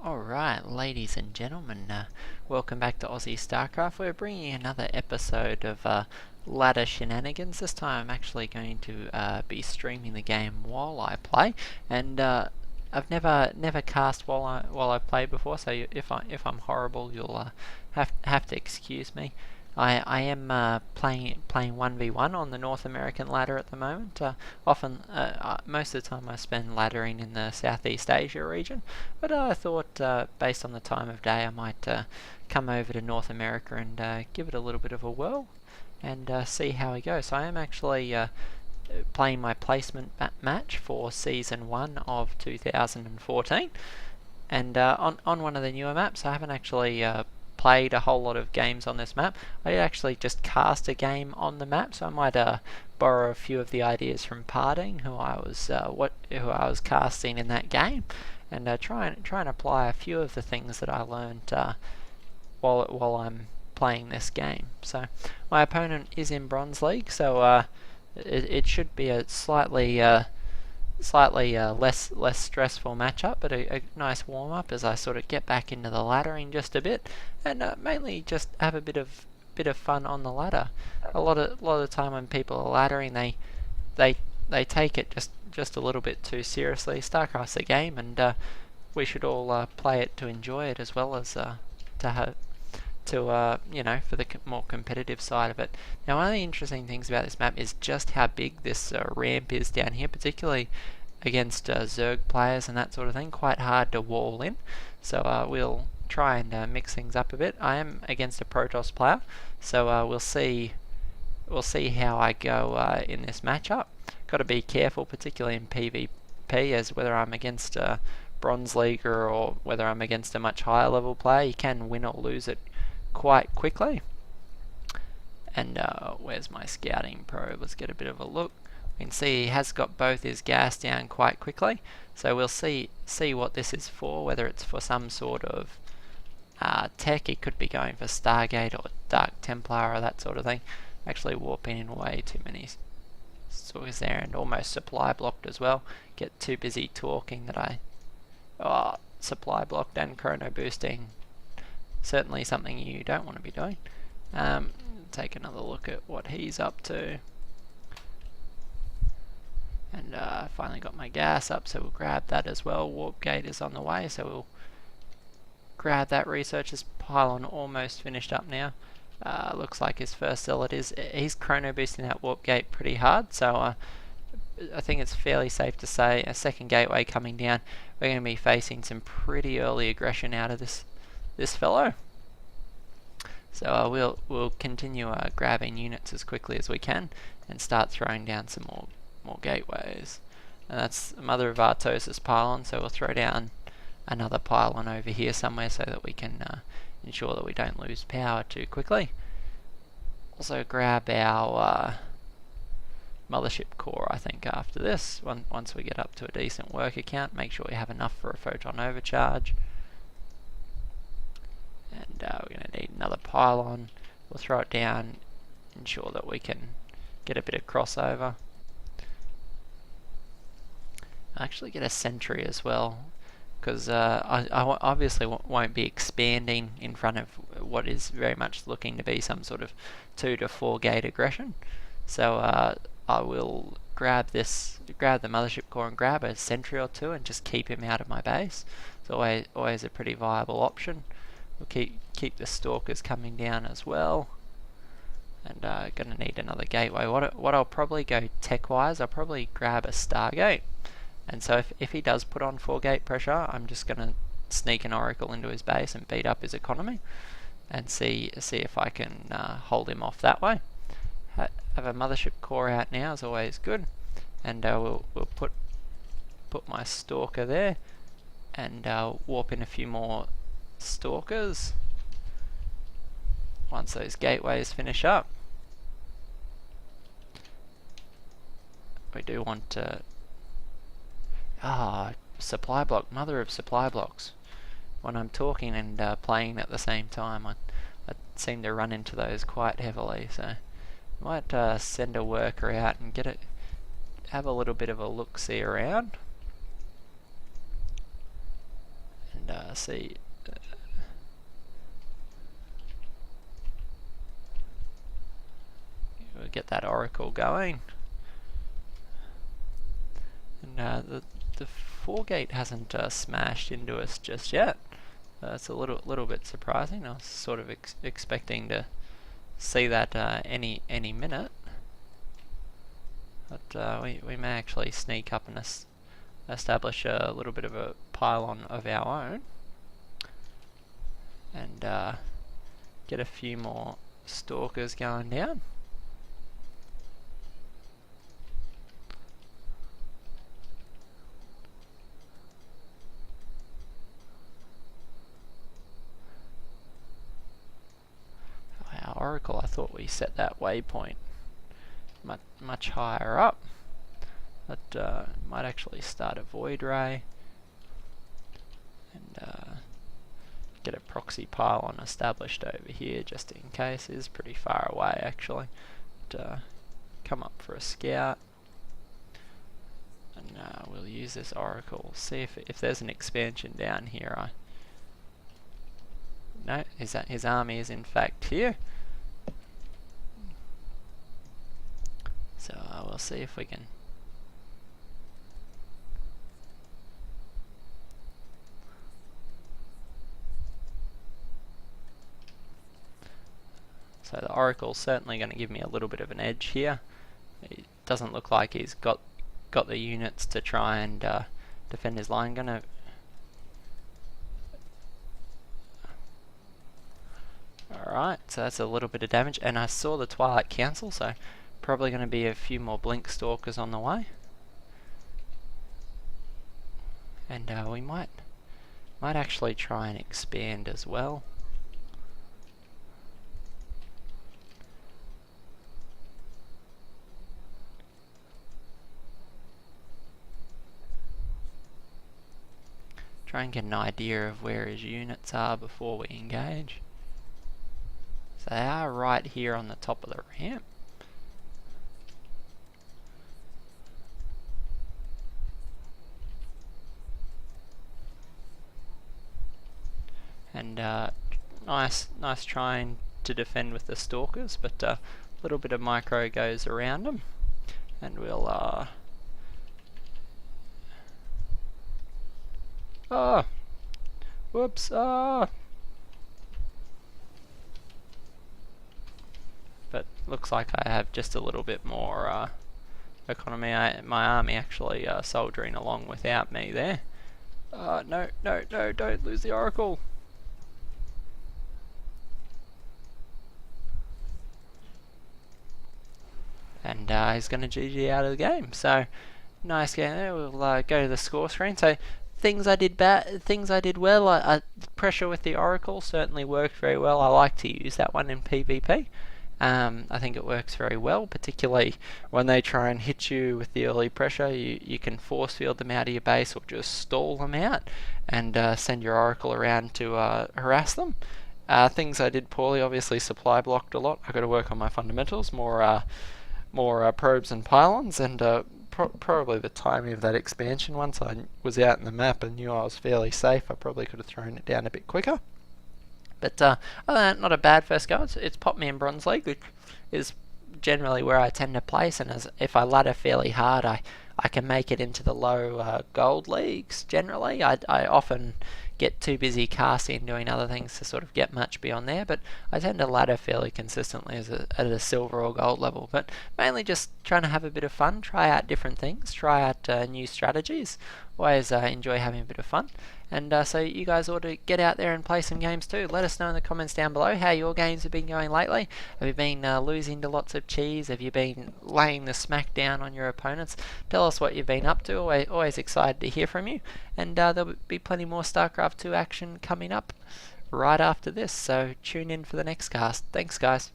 Alright, ladies and gentlemen, welcome back to Aussie Starcraft. We're bringing another episode of Ladder Shenanigans. This time I'm actually going to be streaming the game while I play, and I've never cast while I play before, so if I'm horrible, you'll have to excuse me. I am playing 1v1 on the North American ladder at the moment. Most of the time I spend laddering in the Southeast Asia region, but I thought based on the time of day I might come over to North America and give it a little bit of a whirl and see how we go. So I am actually playing my placement match for Season 1 of 2014, and on one of the newer maps. I haven't actually played a whole lot of games on this map. I actually just cast a game on the map, so I might borrow a few of the ideas from Parding, who I was casting in that game, and try and apply a few of the things that I learned while I'm playing this game. So my opponent is in Bronze League, so it should be a slightly less stressful matchup, but a nice warm up as I sort of get back into the laddering just a bit, and mainly just have a bit of fun on the ladder. A lot of the time when people are laddering, they take it just a little bit too seriously. Starcraft's a game, and we should all play it to enjoy it as well as for the more competitive side of it. Now, one of the interesting things about this map is just how big this ramp is down here, particularly against Zerg players and that sort of thing. Quite hard to wall in, so we'll try and mix things up a bit. I am against a Protoss player, so we'll see how I go in this matchup. Got to be careful, particularly in PvP, as whether I'm against a Bronze Leaguer or whether I'm against a much higher level player. You can win or lose it quite quickly. And where's my scouting probe? Let's get a bit of a look. We can see he has got both his gas down quite quickly, so we'll see what this is for, whether it's for some sort of tech. He could be going for Stargate or Dark Templar or that sort of thing. Actually warping in way too many sources there, and almost supply blocked as well. Get too busy talking that I supply blocked and chrono boosting. Certainly something you don't want to be doing. Take another look at what he's up to. And finally got my gas up, so we'll grab that as well. Warp gate is on the way, so we'll grab that. Researcher's pylon almost finished up now. Looks like his first zealot is. He's chrono boosting that warp gate pretty hard, so I think it's fairly safe to say a second gateway coming down. We're going to be facing some pretty early aggression out of this fellow. So we'll continue grabbing units as quickly as we can and start throwing down some more gateways. And that's Mother of Artosis pylon, so we'll throw down another pylon over here somewhere so that we can ensure that we don't lose power too quickly. Also grab our mothership core, I think, after this. Once we get up to a decent worker count, make sure we have enough for a photon overcharge. And we're going to need another pylon. We'll throw it down, ensure that we can get a bit of crossover. I'll actually get a sentry as well, because I obviously won't be expanding in front of what is very much looking to be some sort of 2 to 4 gate aggression. So I will grab the mothership core and grab a sentry or two and just keep him out of my base. It's always a pretty viable option. We'll keep the stalkers coming down as well, and going to need another gateway. What I'll probably go tech-wise, I'll probably grab a Stargate, and so if he does put on 4 gate pressure, I'm just going to sneak an Oracle into his base and beat up his economy, and see if I can hold him off that way. Have a mothership core out now is always good, and we'll put my stalker there, and warp in a few more stalkers once those gateways finish up. We do want to supply block, mother of supply blocks. When I'm talking and playing at the same time, I seem to run into those quite heavily, so I might send a worker out and have a little bit of a look-see around. And see. We'll get that oracle going. And the 4-gate hasn't smashed into us just yet. It's a little bit surprising. I was sort of expecting to see that any minute, but we may actually sneak up and establish a little bit of a pylon of our own, and get a few more stalkers going down. Oracle, I thought we set that waypoint much higher up, but might actually start a void ray and get a proxy pylon established over here just in case. It is pretty far away actually. But, come up for a scout, and we'll use this oracle. See if there's an expansion down here. No, his army is in fact here. So we'll see if we can. So the oracle's certainly going to give me a little bit of an edge here. It doesn't look like he's got the units to try and defend his line. Gonna Alright, so that's a little bit of damage, and I saw the Twilight Council, so probably going to be a few more blink stalkers on the way, and we might actually try and expand as well. Try and get an idea of where his units are before we engage. So they are right here on the top of the ramp. And nice trying to defend with the stalkers, but a little bit of micro goes around them, and we'll whoops, but looks like I have just a little bit more economy. My army actually soldiering along without me there. No, don't lose the oracle. And he's going to GG out of the game. So nice game there. We'll go to the score screen. So things I did well. Pressure with the oracle certainly worked very well. I like to use that one in PvP. I think it works very well, particularly when they try and hit you with the early pressure. You can force field them out of your base or just stall them out and send your oracle around to harass them. Things I did poorly, obviously supply blocked a lot. I've got to work on my fundamentals, more probes and pylons, and probably the timing of that expansion. Once I was out in the map and knew I was fairly safe, I probably could have thrown it down a bit quicker. But other than that, not a bad first go. It's popped me in Bronze League, which is generally where I tend to place, and if I ladder fairly hard, I can make it into the low gold leagues generally. I often get too busy casting and doing other things to sort of get much beyond there, but I tend to ladder fairly consistently at a silver or gold level, but mainly just trying to have a bit of fun, try out different things, try out new strategies. Always enjoy having a bit of fun, and so you guys ought to get out there and play some games too. Let us know in the comments down below how your games have been going lately. Have you been losing to lots of cheese? Have you been laying the smack down on your opponents? Tell us what you've been up to. Always excited to hear from you, and there'll be plenty more StarCraft 2 action coming up right after this, so tune in for the next cast. Thanks guys.